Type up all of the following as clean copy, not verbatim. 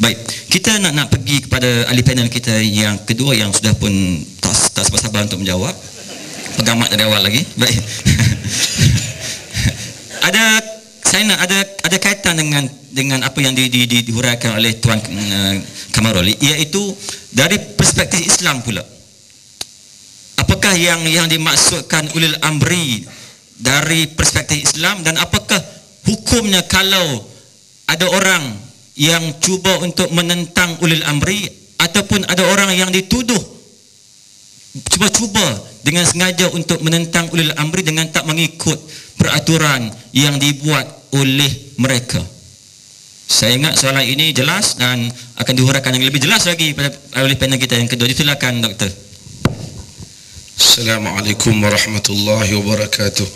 Baik, kita nak pergi kepada ahli panel kita yang kedua yang sudah pun tak sabar-sabar untuk menjawab. Pegang mic dari awal lagi. Baik. Ada kaitan dengan apa yang dihuraikan oleh Tuan Kamaroli, iaitu dari perspektif Islam pula. Apakah yang dimaksudkan ulil amri dari perspektif Islam, dan apakah hukumnya kalau ada orang yang cuba untuk menentang ulil amri, ataupun ada orang yang dituduh cuba-cuba dengan sengaja untuk menentang ulil amri dengan tak mengikut peraturan yang dibuat oleh mereka. Saya ingat soalan ini jelas dan akan dihuraikan yang lebih jelas lagi oleh panel kita yang kedua. Silakan Doktor. Assalamualaikum warahmatullahi wabarakatuh.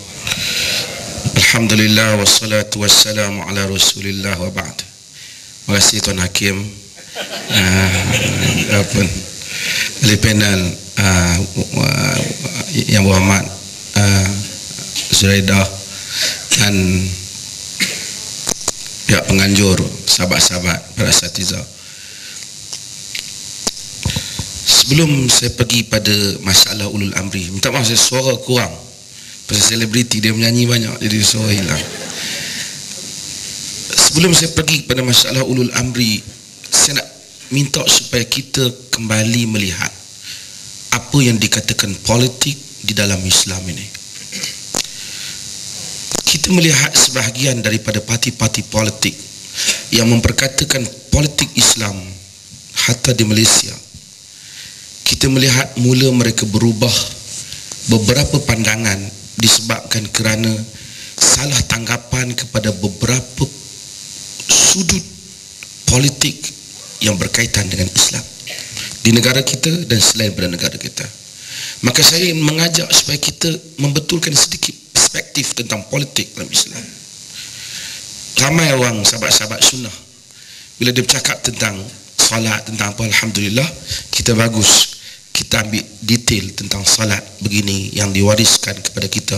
Alhamdulillah wassalatu wassalamu ala Rasulillah wa ba'd. Terima kasih Tuan Hakim. Ahli panel yang berhormat Zuraidah dan pihak penganjur, sahabat-sahabat para asatidzah. Sebelum saya pergi pada masalah ulul amri, minta maaf saya suara kurang. Pasal selebriti dia menyanyi banyak, jadi suara hilang. Sebelum saya pergi pada masalah ulul amri, saya nak minta supaya kita kembali melihat apa yang dikatakan politik di dalam Islam ini. Kita melihat sebahagian daripada parti-parti politik yang memperkatakan politik Islam, hatta di Malaysia. Kita melihat mula mereka berubah beberapa pandangan disebabkan kerana salah tanggapan kepada beberapa sudut politik yang berkaitan dengan Islam di negara kita dan selain pada negara kita. Maka saya mengajak supaya kita membetulkan sedikit perspektif tentang politik dalam Islam. Ramai orang sahabat-sahabat sunnah bila dia bercakap tentang salat, tentang apa, alhamdulillah kita bagus, kita ambil detail tentang salat begini yang diwariskan kepada kita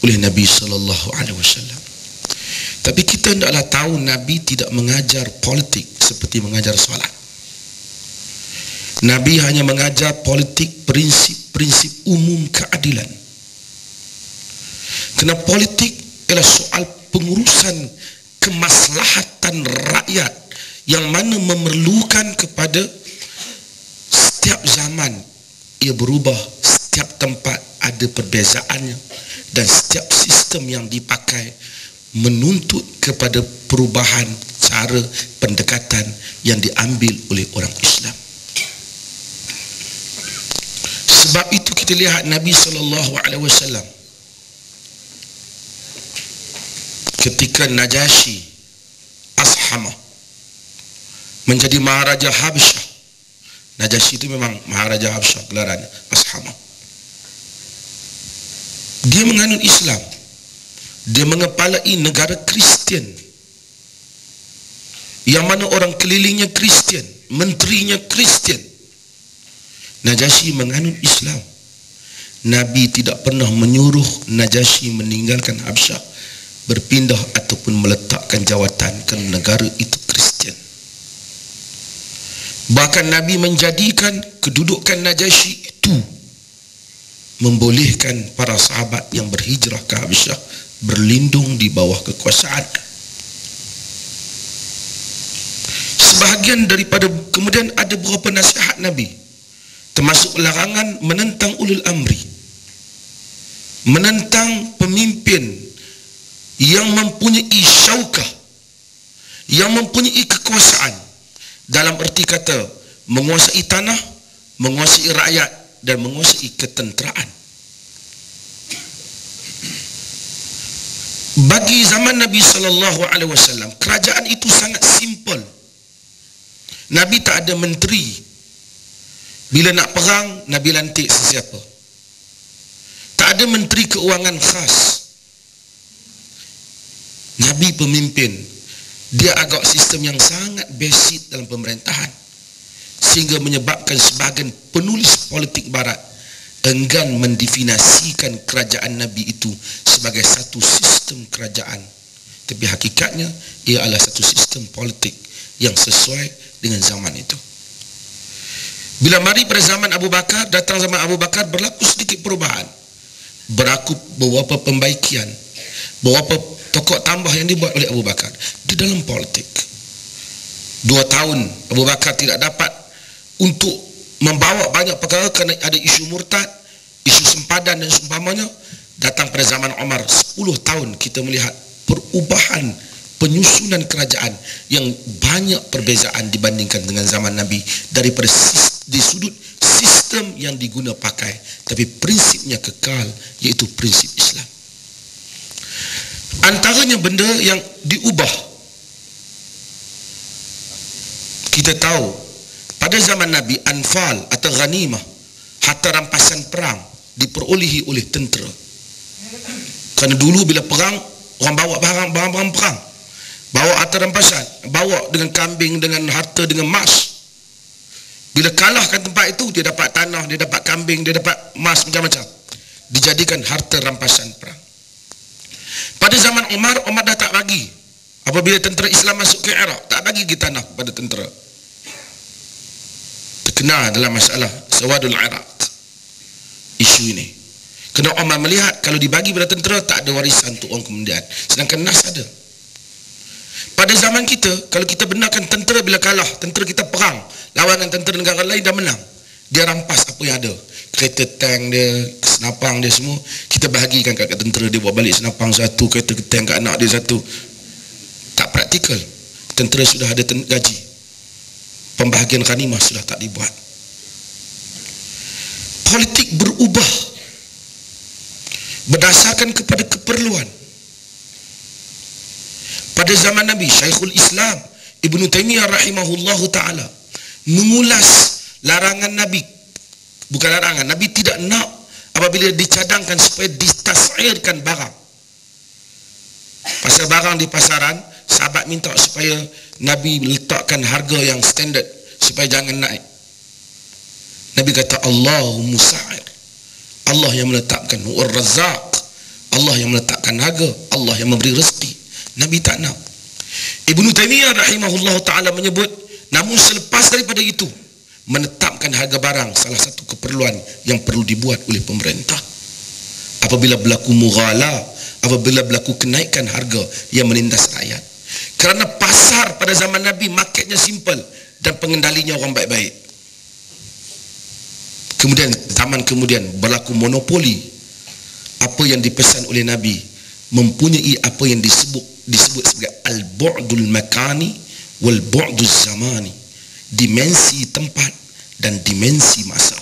oleh Nabi sallallahu alaihi wasallam. Tapi kita hendaklah tahu Nabi tidak mengajar politik seperti mengajar salat. Nabi hanya mengajar politik prinsip-prinsip umum keadilan. Kerana politik ialah soal pengurusan kemaslahatan rakyat yang mana memerlukan kepada setiap zaman ia berubah, setiap tempat ada perbezaannya, dan setiap sistem yang dipakai menuntut kepada perubahan cara pendekatan yang diambil oleh orang Islam. Sebab itu kita lihat Nabi SAW ketika Najasyi Ashamah menjadi Maharaja Habsyah. Najasyi itu memang Maharaja Habsyah gelarannya, Ashamah. Dia menganut Islam. Dia mengepalai negara Kristian yang mana orang kelilingnya Kristian, menterinya Kristian. Najasyi menganut Islam. Nabi tidak pernah menyuruh Najasyi meninggalkan Habsyah, berpindah ataupun meletakkan jawatan ke negara itu Kristian. Bahkan Nabi menjadikan kedudukan Najasyi itu membolehkan para sahabat yang berhijrah ke Habsyah berlindung di bawah kekuasaan. Sebahagian daripada kemudian ada beberapa nasihat Nabi, termasuk larangan menentang ulul amri, menentang pemimpin yang mempunyai syaukah, yang mempunyai kekuasaan, dalam erti kata menguasai tanah, menguasai rakyat dan menguasai ketenteraan. Bagi zaman Nabi SAW, kerajaan itu sangat simple. Nabi tak ada menteri. Bila nak perang, Nabi lantik sesiapa. Tak ada menteri keuangan khas. Nabi pemimpin. Dia agak sistem yang sangat basic dalam pemerintahan, sehingga menyebabkan sebahagian penulis politik barat enggan mendefinisikan kerajaan Nabi itu sebagai satu sistem kerajaan. Tapi hakikatnya ia adalah satu sistem politik yang sesuai dengan zaman itu. Bila mari pada zaman Abu Bakar, datang zaman Abu Bakar, berlaku sedikit perubahan, berlaku beberapa pembaikian, beberapa tokok tambah yang dibuat oleh Abu Bakar di dalam politik. 2 tahun Abu Bakar tidak dapat untuk membawa banyak perkara kerana ada isu murtad, isu sempadan dan seumpamanya. Datang pada zaman Umar, 10 tahun kita melihat perubahan penyusunan kerajaan yang banyak perbezaan dibandingkan dengan zaman Nabi, daripada di sudut sistem yang diguna pakai, tapi prinsipnya kekal, iaitu prinsip Islam. Antaranya benda yang diubah, kita tahu pada zaman Nabi, anfal atau ghanimah, harta rampasan perang diperolehi oleh tentera. Kerana dulu bila perang, orang bawa barang-barang perang, bawa harta rampasan, bawa dengan kambing, dengan harta, dengan emas. Bila kalahkan tempat itu, dia dapat tanah, dia dapat kambing, dia dapat emas, macam-macam, dijadikan harta rampasan perang. Pada zaman Umar, Umar dah tak bagi. Apabila tentera Islam masuk ke Iraq, tak bagi lagi tanah pada tentera. Terkenal dalam masalah Sawadul Iraq isu ini. Kerana Umar melihat kalau dibagi pada tentera, tak ada warisan untuk orang kemudian, sedangkan nas ada. Pada zaman kita, kalau kita benarkan tentera bila kalah, tentera kita perang lawan dengan tentera negara lain, dah menang, dia rampas apa yang ada, kereta tank dia, senapang dia semua, kita bahagikan kat tentera, dia buat balik senapang satu, kereta tank kat anak dia satu. Tak praktikal. Tentera sudah ada gaji, pembahagian ghanimah sudah tak dibuat. Politik berubah berdasarkan kepada keperluan. Pada zaman Nabi, Syekhul Islam Ibn Taymiyah rahimahullahu ta'ala mengulas larangan Nabi. Bukan larangan, Nabi tidak nak apabila dicadangkan supaya ditas'irkan barang. Pasal barang di pasaran, sahabat minta supaya Nabi letakkan harga yang standard supaya jangan naik. Nabi kata, Allahu musa'ir, Allah yang meletakkan, Ar-Razzaq, Allah yang meletakkan harga, Allah yang memberi rezeki. Nabi tak nak. Ibnu Taymiyah rahimahullah ta'ala menyebut, namun selepas daripada itu, menetapkan harga barang salah satu keperluan yang perlu dibuat oleh pemerintah. Apabila berlaku mughala, apabila berlaku kenaikan harga yang menindas rakyat. Kerana pasar pada zaman Nabi, marketnya simple dan pengendalinya orang baik-baik. Kemudian zaman kemudian berlaku monopoli. Apa yang dipesan oleh Nabi mempunyai apa yang disebut sebagai al-bu'dul makani wal bu'dul zamani, dimensi tempat dan dimensi masa.